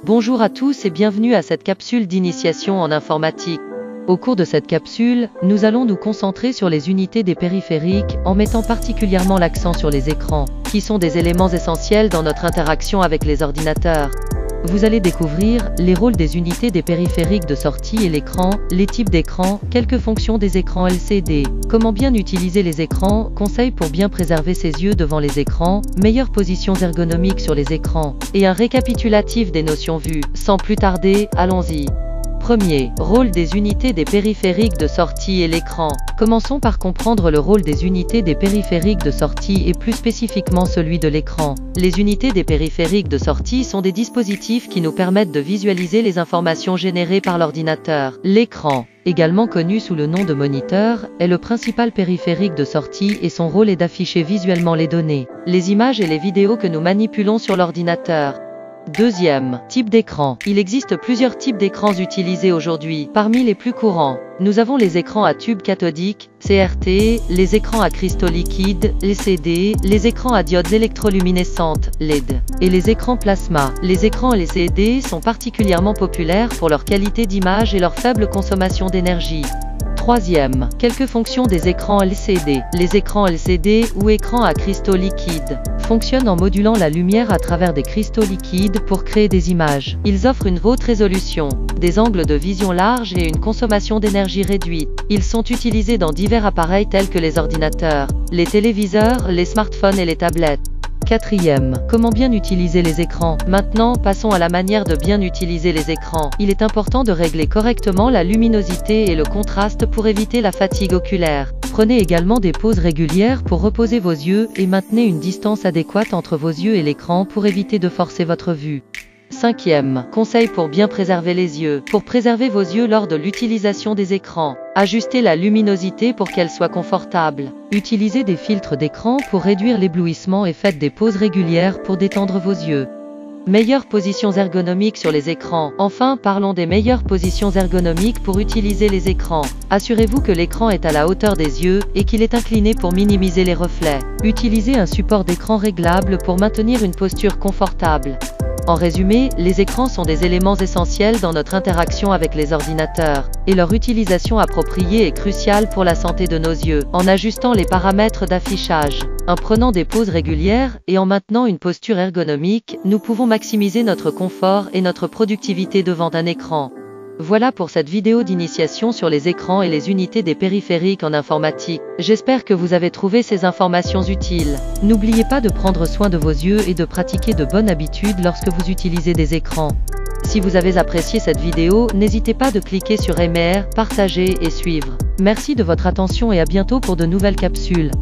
Bonjour à tous et bienvenue à cette capsule d'initiation en informatique. Au cours de cette capsule, nous allons nous concentrer sur les unités des périphériques en mettant particulièrement l'accent sur les écrans, qui sont des éléments essentiels dans notre interaction avec les ordinateurs. Vous allez découvrir les rôles des unités des périphériques de sortie et l'écran, les types d'écrans, quelques fonctions des écrans LCD, comment bien utiliser les écrans, conseils pour bien préserver ses yeux devant les écrans, meilleures positions ergonomiques sur les écrans, et un récapitulatif des notions vues. Sans plus tarder, allons-y. Premier, rôle des unités des périphériques de sortie et l'écran. Commençons par comprendre le rôle des unités des périphériques de sortie et plus spécifiquement celui de l'écran. Les unités des périphériques de sortie sont des dispositifs qui nous permettent de visualiser les informations générées par l'ordinateur. L'écran, également connu sous le nom de moniteur, est le principal périphérique de sortie et son rôle est d'afficher visuellement les données, les images et les vidéos que nous manipulons sur l'ordinateur. Deuxième, type d'écran. Il existe plusieurs types d'écrans utilisés aujourd'hui. Parmi les plus courants, nous avons les écrans à tube cathodique, CRT, les écrans à cristaux liquides, LCD, les écrans à diodes électroluminescentes, LED, et les écrans plasma. Les écrans LCD sont particulièrement populaires pour leur qualité d'image et leur faible consommation d'énergie. Troisième, quelques fonctions des écrans LCD. Les écrans LCD ou écrans à cristaux liquides fonctionnent en modulant la lumière à travers des cristaux liquides pour créer des images. Ils offrent une haute résolution, des angles de vision larges et une consommation d'énergie réduite. Ils sont utilisés dans divers appareils tels que les ordinateurs, les téléviseurs, les smartphones et les tablettes. Quatrième, comment bien utiliser les écrans. Maintenant, passons à la manière de bien utiliser les écrans. Il est important de régler correctement la luminosité et le contraste pour éviter la fatigue oculaire. Prenez également des pauses régulières pour reposer vos yeux et maintenez une distance adéquate entre vos yeux et l'écran pour éviter de forcer votre vue. Cinquième, conseil pour bien préserver les yeux. Pour préserver vos yeux lors de l'utilisation des écrans, ajustez la luminosité pour qu'elle soit confortable. Utilisez des filtres d'écran pour réduire l'éblouissement et faites des pauses régulières pour détendre vos yeux. Meilleures positions ergonomiques sur les écrans. Enfin, parlons des meilleures positions ergonomiques pour utiliser les écrans. Assurez-vous que l'écran est à la hauteur des yeux et qu'il est incliné pour minimiser les reflets. Utilisez un support d'écran réglable pour maintenir une posture confortable. En résumé, les écrans sont des éléments essentiels dans notre interaction avec les ordinateurs, et leur utilisation appropriée est cruciale pour la santé de nos yeux. En ajustant les paramètres d'affichage, en prenant des pauses régulières et en maintenant une posture ergonomique, nous pouvons maximiser notre confort et notre productivité devant un écran. Voilà pour cette vidéo d'initiation sur les écrans et les unités des périphériques en informatique. J'espère que vous avez trouvé ces informations utiles. N'oubliez pas de prendre soin de vos yeux et de pratiquer de bonnes habitudes lorsque vous utilisez des écrans. Si vous avez apprécié cette vidéo, n'hésitez pas de cliquer sur aimer, partager et suivre. Merci de votre attention et à bientôt pour de nouvelles capsules.